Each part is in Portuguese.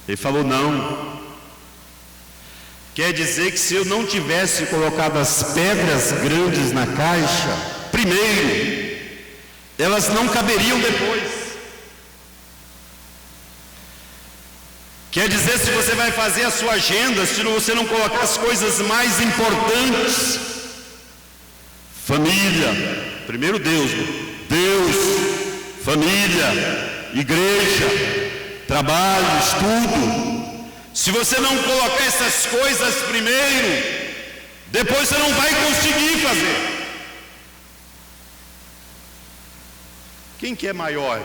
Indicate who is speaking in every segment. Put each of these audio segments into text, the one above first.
Speaker 1: Ele falou: não. Quer dizer que se eu não tivesse colocado as pedras grandes na caixa primeiro, elas não caberiam depois. Quer dizer, se você vai fazer a sua agenda, se você não colocar as coisas mais importantes, família, primeiro Deus, família, igreja, trabalho, estudo, se você não colocar essas coisas primeiro, depois você não vai conseguir fazer. Quem que é maior?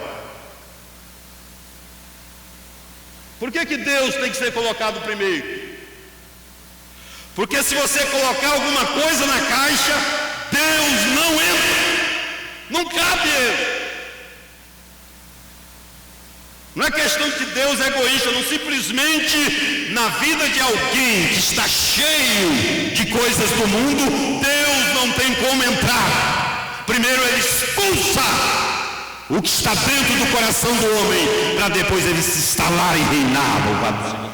Speaker 1: Por que Deus tem que ser colocado primeiro? Porque se você colocar alguma coisa na caixa, Deus não entra, não cabe Ele. Não é questão que Deus é egoísta, não. Simplesmente na vida de alguém que está cheio de coisas do mundo, Deus não tem como entrar. Primeiro Ele expulsa o que está dentro do coração do homem, para depois ele se instalar e reinar. Louvado seja Deus.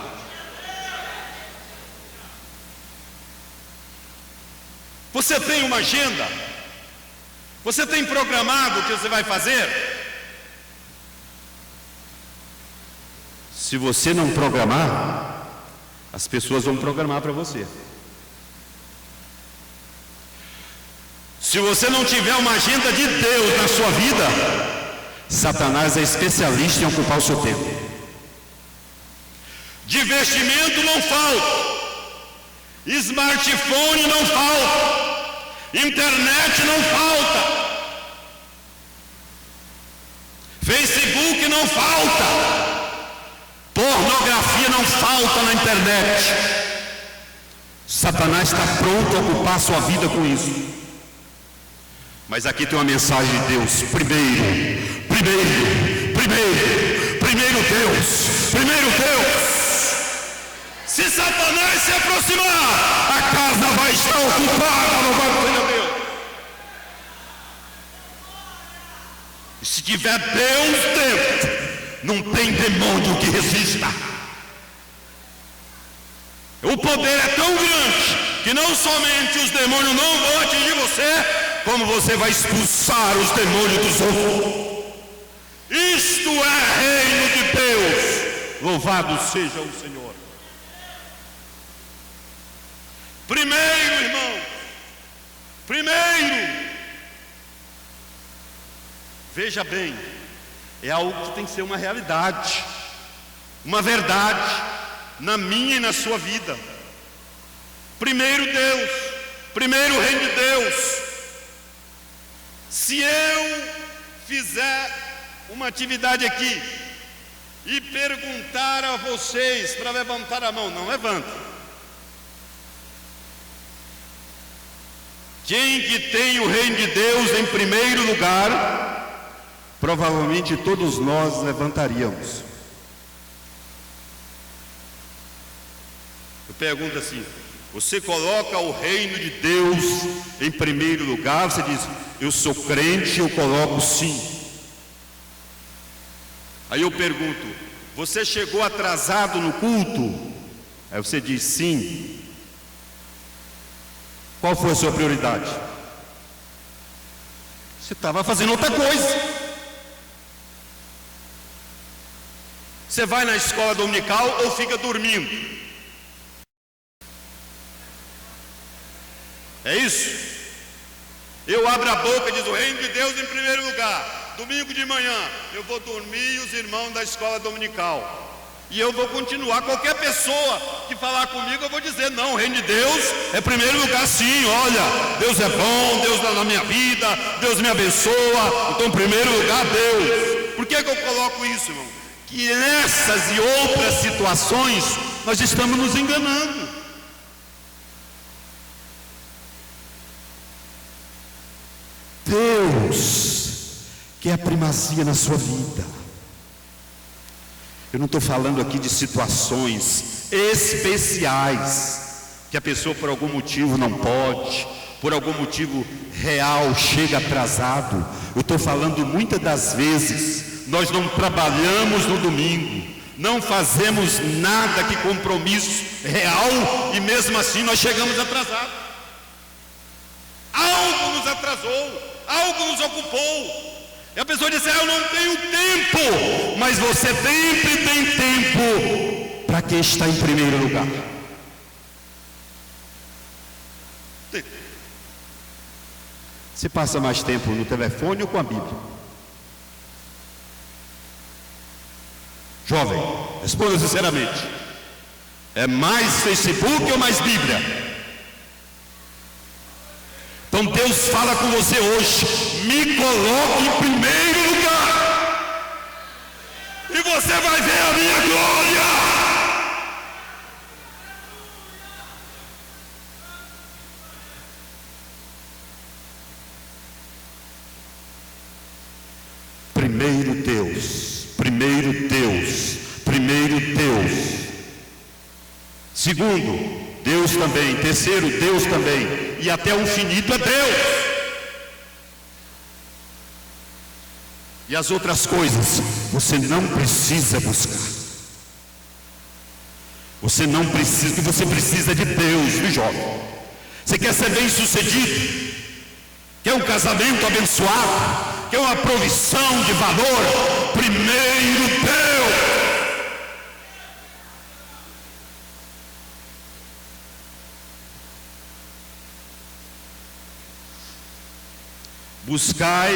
Speaker 1: Você tem uma agenda? Você tem programado o que você vai fazer? Se você não programar, as pessoas vão programar para você. Se você não tiver uma agenda de Deus na sua vida, Satanás é especialista em ocupar o seu tempo. Divertimento não falta, smartphone não falta, internet não falta, Facebook não falta, pornografia não falta na internet. Satanás está pronto a ocupar a sua vida com isso. Mas aqui tem uma mensagem de Deus: primeiro Deus. Se Satanás se aproximar, a casa vai estar ocupada. Louvado seja Deus. E se tiver Deus dentro, não tem demônio que resista. O poder é tão grande que não somente os demônios não vão atingir você, como você vai expulsar os demônios dos outros. Isto é reino de Deus. Louvado seja o Senhor. Primeiro, irmão, veja bem, é algo que tem que ser uma realidade, uma verdade na minha e na sua vida. Primeiro Deus, primeiro o reino de Deus. Se eu fizer uma atividade aqui e perguntar a vocês para levantar a mão, não levanta. Quem que tem o reino de Deus em primeiro lugar, provavelmente todos nós levantaríamos. Eu pergunto assim: você coloca o reino de Deus em primeiro lugar? Você diz: eu sou crente, eu coloco sim. Aí eu pergunto: você chegou atrasado no culto? Aí você diz sim. Qual foi a sua prioridade? Você estava fazendo outra coisa. Você vai na escola dominical ou fica dormindo? É isso? Eu abro a boca e diz: o reino de Deus em primeiro lugar. Domingo de manhã eu vou dormir e os irmãos da escola dominical. E eu vou continuar. Qualquer pessoa que falar comigo, eu vou dizer: não, o reino de Deus é primeiro lugar sim. Olha, Deus é bom, Deus dá na minha vida, Deus me abençoa. Então, em primeiro lugar, Deus. Por que eu coloco isso, irmão? Que nessas e outras situações nós estamos nos enganando. Deus quer a primazia na sua vida. Eu não estou falando aqui de situações especiais, que a pessoa por algum motivo não pode, por algum motivo real chega atrasado. Eu estou falando muitas das vezes, nós não trabalhamos no domingo, não fazemos nada que compromisso real e mesmo assim nós chegamos atrasados. Algo nos atrasou, algo nos ocupou. E a pessoa diz: eu não tenho tempo. Mas você sempre tem tempo para quem está em primeiro lugar. Você passa mais tempo no telefone ou com a Bíblia? Jovem, responda sinceramente: é mais Facebook ou mais Bíblia? Então Deus fala com você hoje: me coloque em primeiro lugar e você vai ver a minha glória. Primeiro Deus, primeiro Deus, primeiro Deus. Segundo, Deus também. Terceiro, Deus também. E até o infinito é Deus. E as outras coisas você não precisa buscar. Você não precisa, que você precisa de Deus, viu, jovem? Você quer ser bem sucedido? Quer um casamento abençoado? Quer uma provisão de valor? Primeiro Deus. Buscai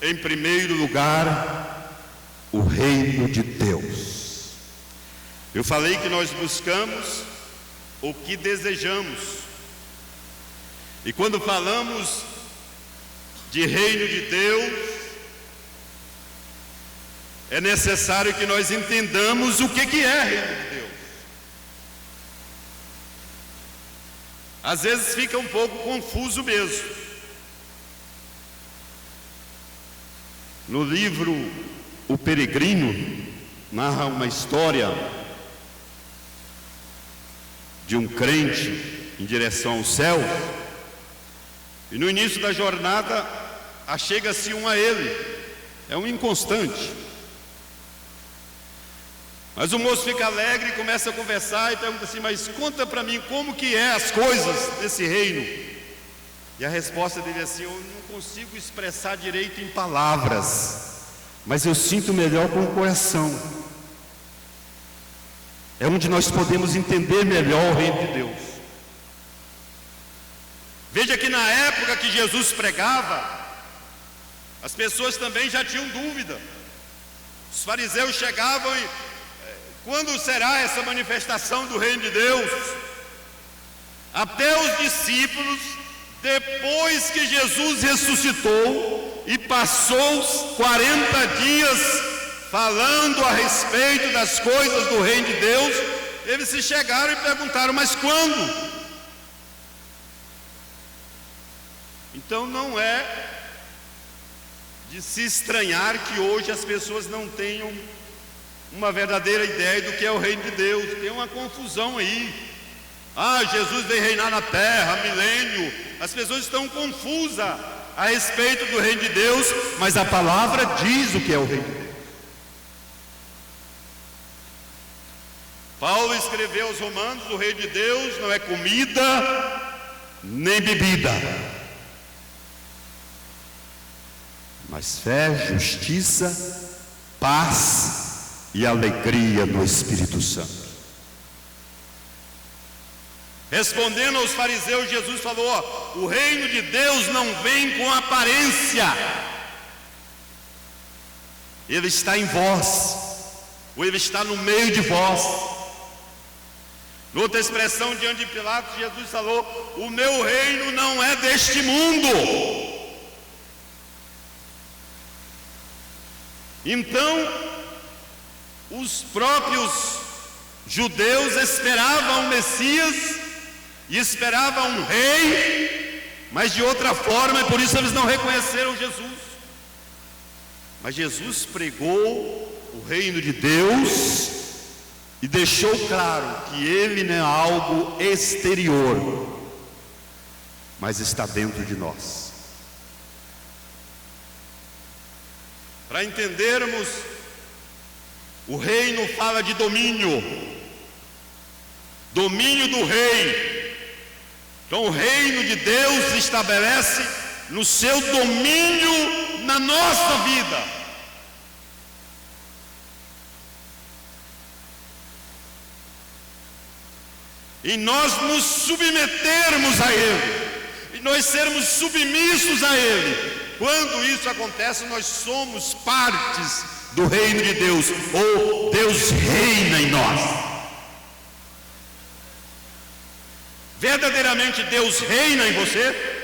Speaker 1: em primeiro lugar o reino de Deus. Eu falei que nós buscamos o que desejamos. E quando falamos de reino de Deus, é necessário que nós entendamos o que é reino de Deus. Às vezes fica um pouco confuso mesmo. No livro O Peregrino, narra uma história de um crente em direção ao céu, e no início da jornada achega-se um a ele, é um inconstante, mas o moço fica alegre e começa a conversar e pergunta assim: mas conta para mim como que é as coisas desse reino. E a resposta dele é assim: eu não consigo expressar direito em palavras, mas eu sinto melhor com o coração. É onde nós podemos entender melhor o reino de Deus. Veja que na época que Jesus pregava, as pessoas também já tinham dúvida. Os fariseus chegavam e: quando será essa manifestação do reino de Deus? Até os discípulos, depois que Jesus ressuscitou e passou os 40 dias falando a respeito das coisas do reino de Deus, eles se chegaram e perguntaram: mas quando? Então não é de se estranhar que hoje as pessoas não tenham uma verdadeira ideia do que é o reino de Deus. Tem uma confusão aí. Jesus vem reinar na terra, milênio. As pessoas estão confusas a respeito do reino de Deus, mas a palavra diz o que é o reino de Deus. Paulo escreveu aos Romanos: o reino de Deus não é comida nem bebida, mas fé, justiça, paz e alegria no Espírito Santo. Respondendo aos fariseus, Jesus falou: o reino de Deus não vem com aparência, ele está em vós, ou ele está no meio de vós. Noutra expressão, diante de Pilatos, Jesus falou: o meu reino não é deste mundo. Então, os próprios judeus esperavam o Messias e esperavam um rei, mas de outra forma, e por isso eles não reconheceram Jesus. Mas Jesus pregou o reino de Deus e deixou claro que ele não é algo exterior, mas está dentro de nós. Para entendermos O reino fala de domínio, domínio do rei. Então o reino de Deus se estabelece no seu domínio na nossa vida. E nós nos submetermos a Ele, e nós sermos submissos a Ele. Quando isso acontece, nós somos partes do reino de Deus, ou Deus reina em nós. Verdadeiramente Deus reina em você?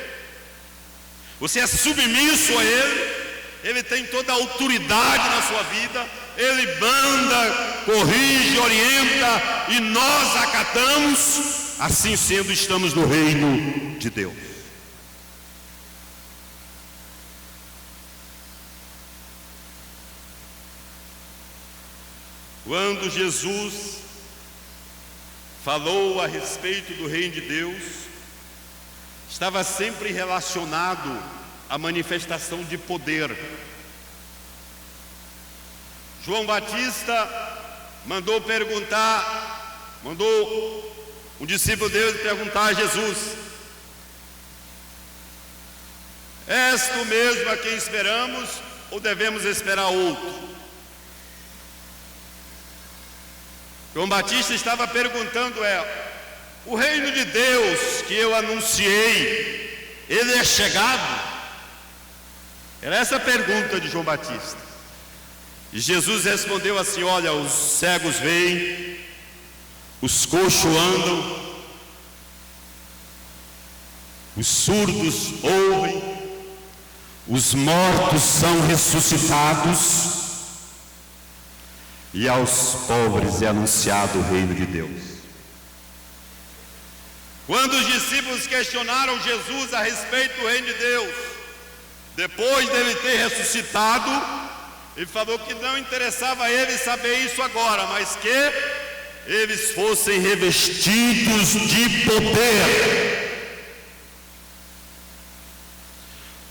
Speaker 1: Você é submisso a Ele? Ele tem toda a autoridade na sua vida, Ele manda, corrige, orienta, e nós acatamos. Assim sendo, estamos no reino de Deus. Quando Jesus falou a respeito do reino de Deus, estava sempre relacionado à manifestação de poder. João Batista mandou um discípulo dele perguntar a Jesus: és tu mesmo a quem esperamos, ou devemos esperar outro? João Batista estava perguntando: o reino de Deus que eu anunciei, ele é chegado? Era essa a pergunta de João Batista. E Jesus respondeu assim: olha, os cegos veem, os coxos andam, os surdos ouvem, os mortos são ressuscitados, e aos pobres é anunciado o reino de Deus. Quando os discípulos questionaram Jesus a respeito do reino de Deus, depois dele ter ressuscitado, ele falou que não interessava a ele saber isso agora, mas que eles fossem revestidos de poder.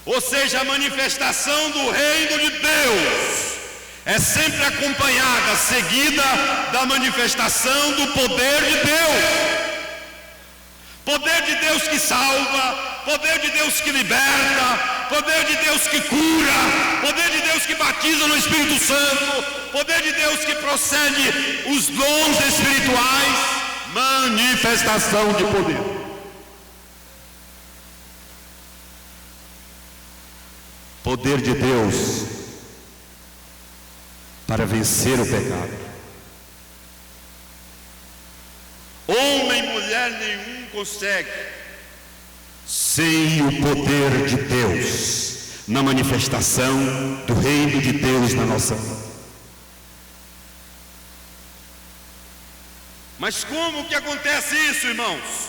Speaker 1: Ou seja, a manifestação do reino de Deus é sempre acompanhada, seguida da manifestação do poder de Deus. Poder de Deus que salva, poder de Deus que liberta, poder de Deus que cura, poder de Deus que batiza no Espírito Santo, poder de Deus que procede os dons espirituais, manifestação de poder. Poder de Deus para vencer o pecado. Homem e mulher nenhum consegue sem o poder de Deus na manifestação do reino de Deus na nossa vida. Mas como que acontece isso, irmãos?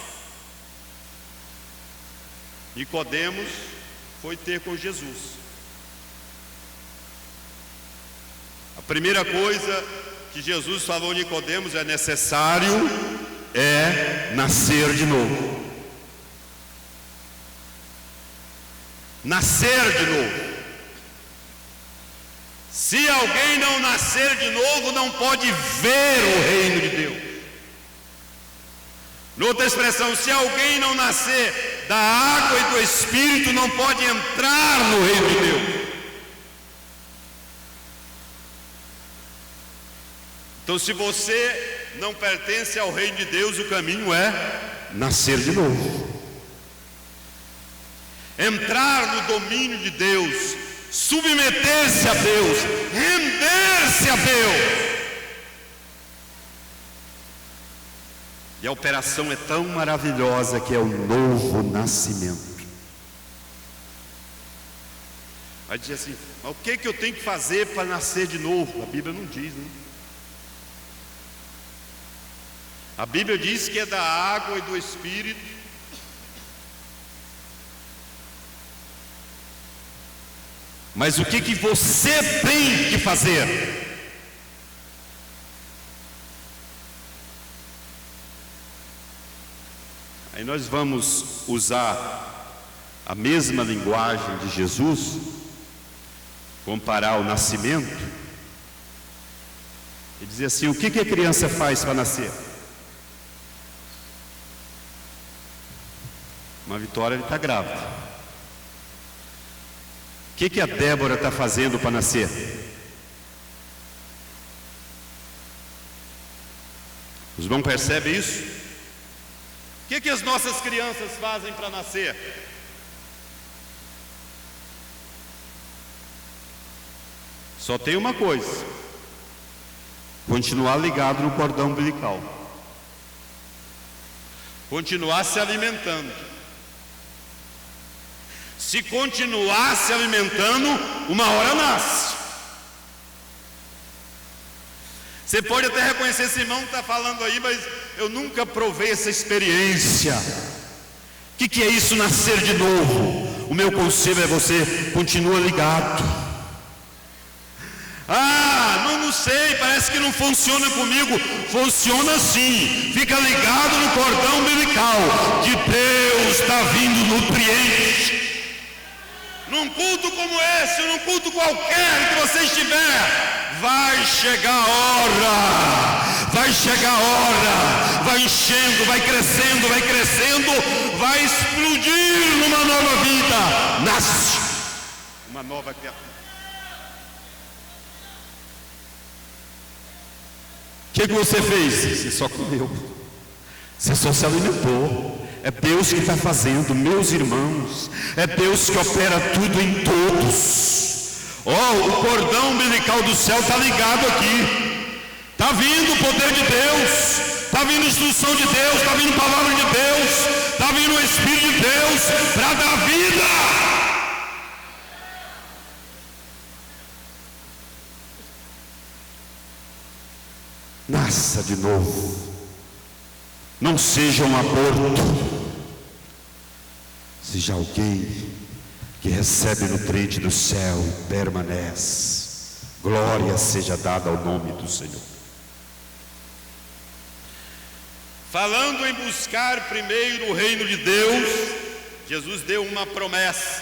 Speaker 1: Nicodemos foi ter com Jesus. A primeira coisa que Jesus falou a Nicodemos: é necessário nascer de novo. Nascer de novo. Se alguém não nascer de novo, não pode ver o reino de Deus. Noutra expressão, se alguém não nascer da água e do Espírito, não pode entrar no reino de Deus. Então, se você não pertence ao reino de Deus, o caminho é nascer de novo. Entrar no domínio de Deus, submeter-se a Deus, render-se a Deus. E a operação é tão maravilhosa que é o novo nascimento. Vai dizer assim: mas o que eu tenho que fazer para nascer de novo? A Bíblia não diz, né? A Bíblia diz que é da água e do Espírito. Mas o que você tem que fazer? Aí nós vamos usar a mesma linguagem de Jesus, comparar o nascimento. Ele dizia assim: o que a criança faz para nascer? Uma Vitória está grávida. O que a Débora está fazendo para nascer? Os irmãos percebem isso? O que as nossas crianças fazem para nascer? Só tem uma coisa: continuar ligado no cordão umbilical, continuar se alimentando. Se continuar se alimentando, uma hora nasce. Você pode até reconhecer: esse irmão está falando aí, mas eu nunca provei essa experiência. O que é isso, nascer de novo? O meu conselho é: você continua ligado. Não sei, parece que não funciona comigo. Funciona sim. Fica ligado no cordão umbilical. De Deus está vindo nutriente. Num culto como esse, num culto qualquer que você estiver, vai chegar a hora. Vai chegar a hora. Vai enchendo, vai crescendo, vai explodir numa nova vida. Nasce uma nova criatura. O que você fez? Você só comeu, você só se alimentou. É Deus que está fazendo, meus irmãos. É Deus que opera tudo em todos. O cordão umbilical do céu está ligado aqui. Está vindo o poder de Deus, está vindo a instrução de Deus, está vindo a palavra de Deus, está vindo o Espírito de Deus para dar vida. Nasça de novo. Não seja um aborto. Seja alguém que recebe nutriente do céu e permanece. Glória seja dada ao nome do Senhor. Falando em buscar primeiro o reino de Deus, Jesus deu uma promessa.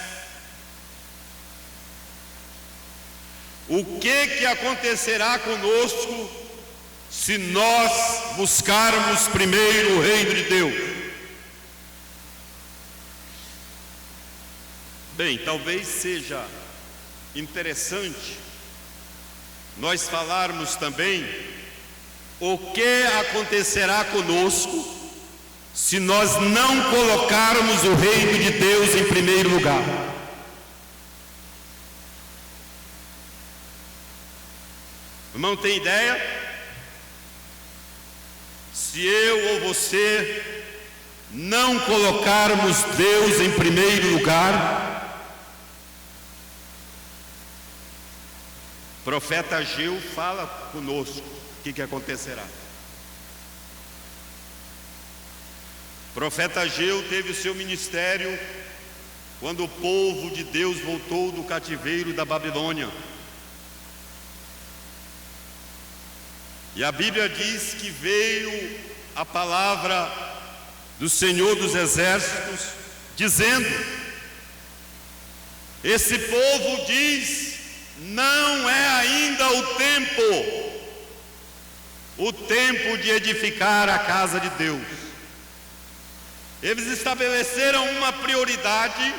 Speaker 1: O que acontecerá conosco se nós buscarmos primeiro o reino de Deus? Bem, talvez seja interessante nós falarmos também o que acontecerá conosco se nós não colocarmos o reino de Deus em primeiro lugar. Irmão, tem ideia? Se eu ou você não colocarmos Deus em primeiro lugar, o profeta Ageu fala conosco o que acontecerá. O profeta Ageu teve o seu ministério quando o povo de Deus voltou do cativeiro da Babilônia. E a Bíblia diz que veio a palavra do Senhor dos Exércitos, dizendo: esse povo diz, não é ainda o tempo de edificar a casa de Deus. Eles estabeleceram uma prioridade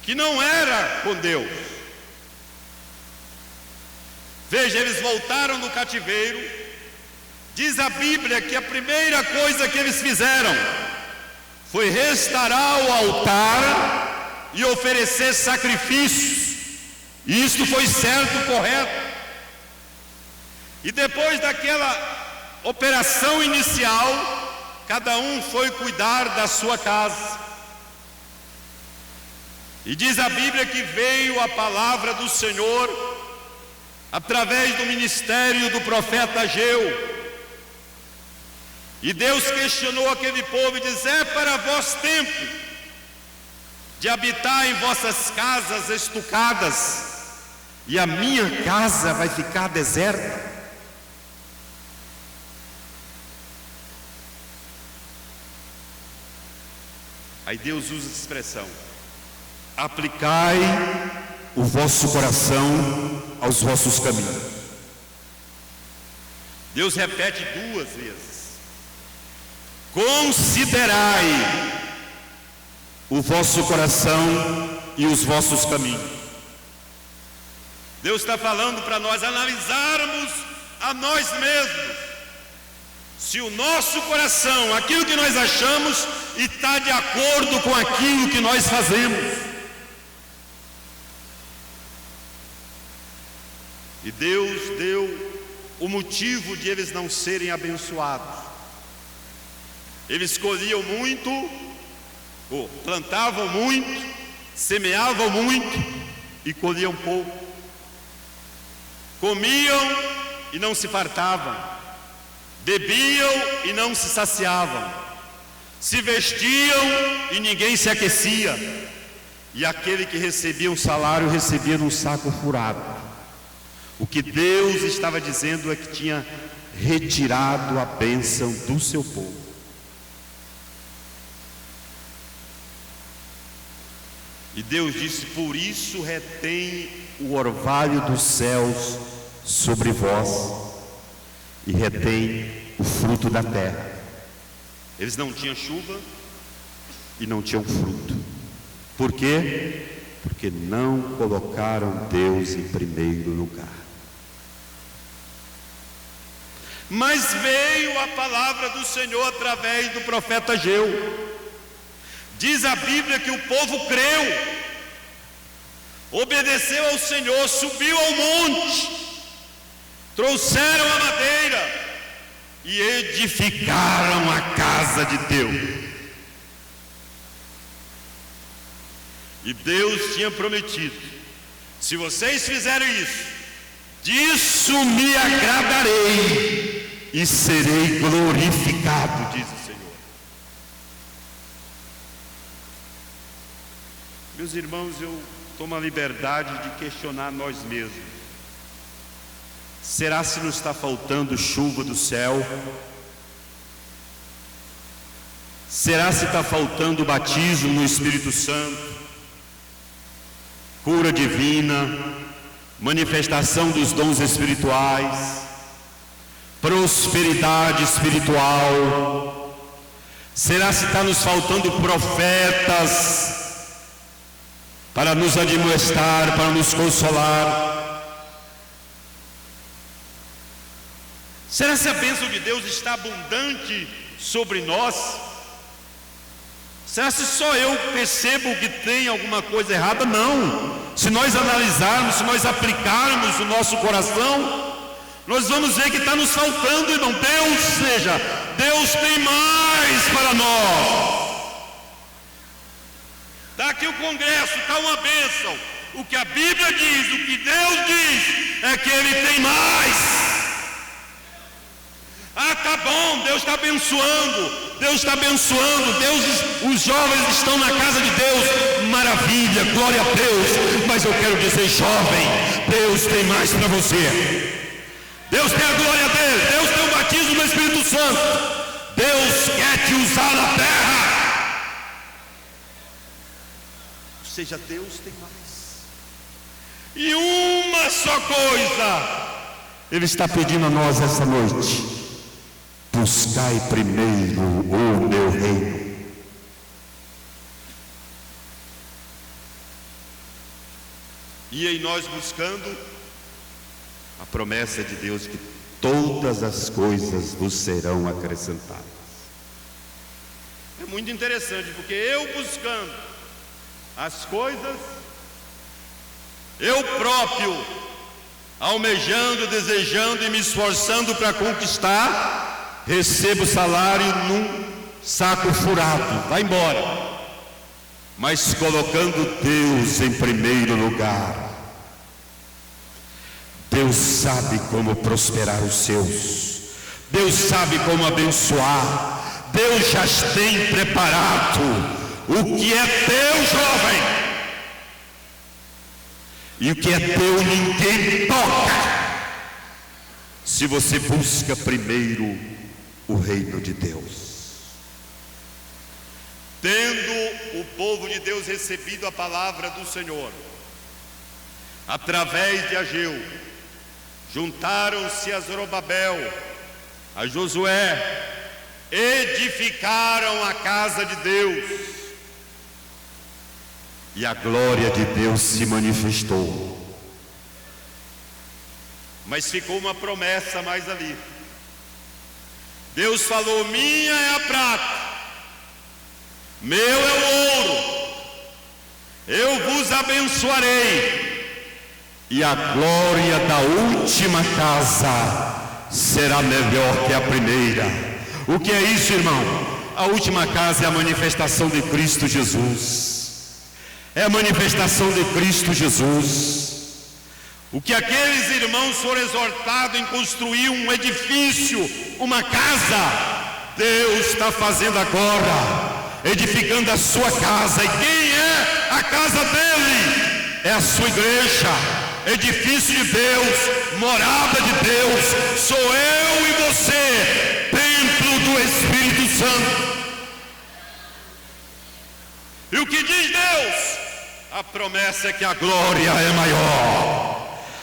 Speaker 1: que não era com Deus. Veja, eles voltaram do cativeiro. Diz a Bíblia que a primeira coisa que eles fizeram foi restaurar o altar e oferecer sacrifícios. E isto foi certo, correto. E depois daquela operação inicial, cada um foi cuidar da sua casa. E diz a Bíblia que veio a palavra do Senhor através do ministério do profeta Ageu. E Deus questionou aquele povo e diz: é para vós tempo de habitar em vossas casas estucadas, e a minha casa vai ficar deserta? Aí Deus usa essa expressão: aplicai o vosso coração aos vossos caminhos. Deus repete 2 vezes: considerai o vosso coração e os vossos caminhos. Deus está falando para nós analisarmos a nós mesmos, se o nosso coração, aquilo que nós achamos, está de acordo com aquilo que nós fazemos. E Deus deu o motivo de eles não serem abençoados. Eles colhiam muito, ou plantavam muito, semeavam muito e colhiam pouco. Comiam e não se fartavam, bebiam e não se saciavam, se vestiam e ninguém se aquecia, e aquele que recebia um salário recebia num saco furado. O que Deus estava dizendo é que tinha retirado a bênção do seu povo. E Deus disse: por isso retém o orvalho dos céus sobre vós e retém o fruto da terra. Eles não tinham chuva e não tinham fruto. Por quê? Porque não colocaram Deus em primeiro lugar. Mas veio a palavra do Senhor através do profeta Ageu. Diz a Bíblia que o povo creu, obedeceu ao Senhor, subiu ao monte, trouxeram a madeira e edificaram a casa de Deus. E Deus tinha prometido: se vocês fizerem isso, disso me agradarei e serei glorificado, diz o Senhor. Meus irmãos, eu tomo a liberdade de questionar nós mesmos. Será se nos está faltando chuva do céu? Será se está faltando batismo no Espírito Santo, cura divina, manifestação dos dons espirituais, prosperidade espiritual? Será se está nos faltando profetas para nos admoestar, para nos consolar? Será se a bênção de Deus está abundante sobre nós? Será se só eu percebo que tem alguma coisa errada? Não. Se nós analisarmos, se nós aplicarmos o nosso coração, nós vamos ver que está nos faltando, irmão. Deus tem mais para nós. Está aqui o congresso, está uma bênção. O que a Bíblia diz, o que Deus diz, é que Ele tem mais. Ah, tá bom, Deus está abençoando, os jovens estão na casa de Deus, maravilha, glória a Deus. Mas eu quero dizer, jovem, Deus tem mais para você. Deus tem a glória dele, Deus tem o batismo no Espírito Santo, Deus quer te usar na terra. Ou seja, Deus tem mais. E uma só coisa Ele está pedindo a nós essa noite: buscai primeiro o meu reino. E em nós buscando, a promessa de Deus que todas as coisas vos serão acrescentadas. É muito interessante, porque eu buscando as coisas, eu próprio almejando, desejando e me esforçando para conquistar, recebo salário num saco furado, vai embora. Mas colocando Deus em primeiro lugar, Deus sabe como prosperar os seus, Deus sabe como abençoar, Deus já tem preparado o que é teu, jovem. E o que é teu ninguém toca, se você busca primeiro o reino de Deus. Tendo o povo de Deus recebido a palavra do Senhor, através de Ageu, juntaram-se a Zorobabel, a Josué, edificaram a casa de Deus, e a glória de Deus se manifestou. Mas ficou uma promessa mais ali. Deus falou: minha é a prata, meu é o ouro, eu vos abençoarei, e a glória da última casa será melhor que a primeira. O que é isso, irmão? A última casa é a manifestação de Cristo Jesus. É a manifestação de Cristo Jesus. O que aqueles irmãos foram exortados em construir um edifício, uma casa, Deus está fazendo agora, edificando a sua casa. E quem é a casa dele? É a sua igreja, edifício de Deus, morada de Deus. Sou eu e você, templo do Espírito Santo. E o que diz Deus? A promessa é que a glória é maior.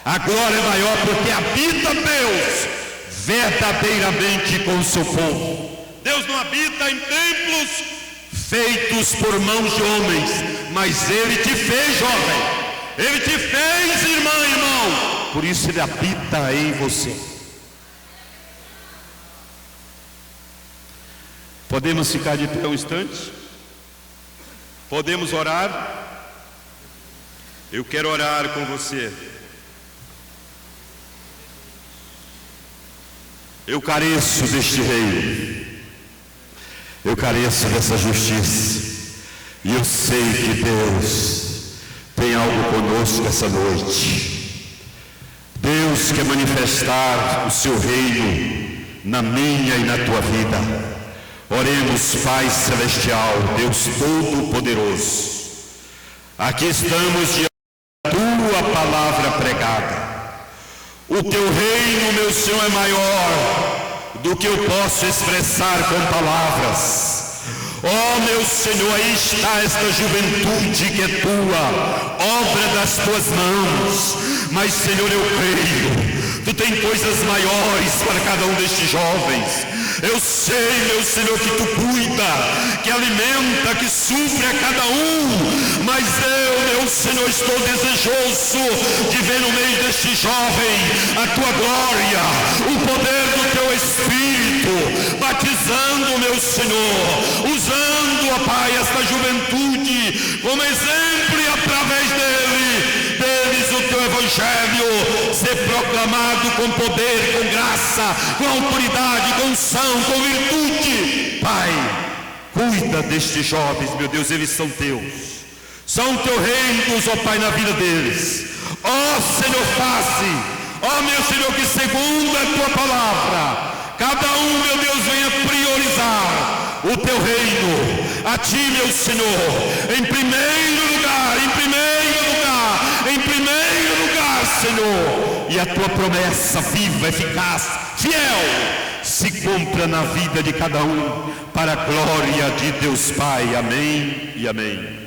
Speaker 1: A glória é maior porque habita Deus verdadeiramente com o seu povo. Deus não habita em templos feitos por mãos de homens, mas Ele te fez, jovem. Ele te fez, irmã e irmão. Por isso Ele habita em você. Podemos ficar de pé um instante? Podemos orar? Eu quero orar com você. Eu careço deste reino, eu careço dessa justiça, e eu sei que Deus tem algo conosco essa noite. Deus quer manifestar o seu reino na minha e na tua vida. Oremos, Pai Celestial, Deus Todo-Poderoso, aqui estamos diante da tua palavra pregada. O teu reino, meu Senhor, é maior do que eu posso expressar com palavras. Oh, meu Senhor, aí está esta juventude que é tua, obra das tuas mãos. Mas, Senhor, eu creio, tu tem coisas maiores para cada um destes jovens. Eu sei, meu Senhor, que tu cuida, que alimenta, que supre a cada um. Mas eu, meu Senhor, estou desejoso de ver no meio deste jovem a tua glória, o poder do teu Espírito, batizando, meu Senhor, usando, ó Pai, esta juventude como exemplo, e através deles o teu Evangelho ser proclamado com poder, com graça, com autoridade, com unção, com virtude. Pai, cuida destes jovens, meu Deus, eles são teus. São teu reino, ó Pai, na vida deles. Ó Senhor, faze, ó meu Senhor, que segundo a tua palavra, cada um, meu Deus, venha priorizar o teu reino. A ti, meu Senhor, em primeiro lugar, Senhor. E a tua promessa viva, eficaz, fiel, se cumpra na vida de cada um, para a glória de Deus Pai. Amém e amém.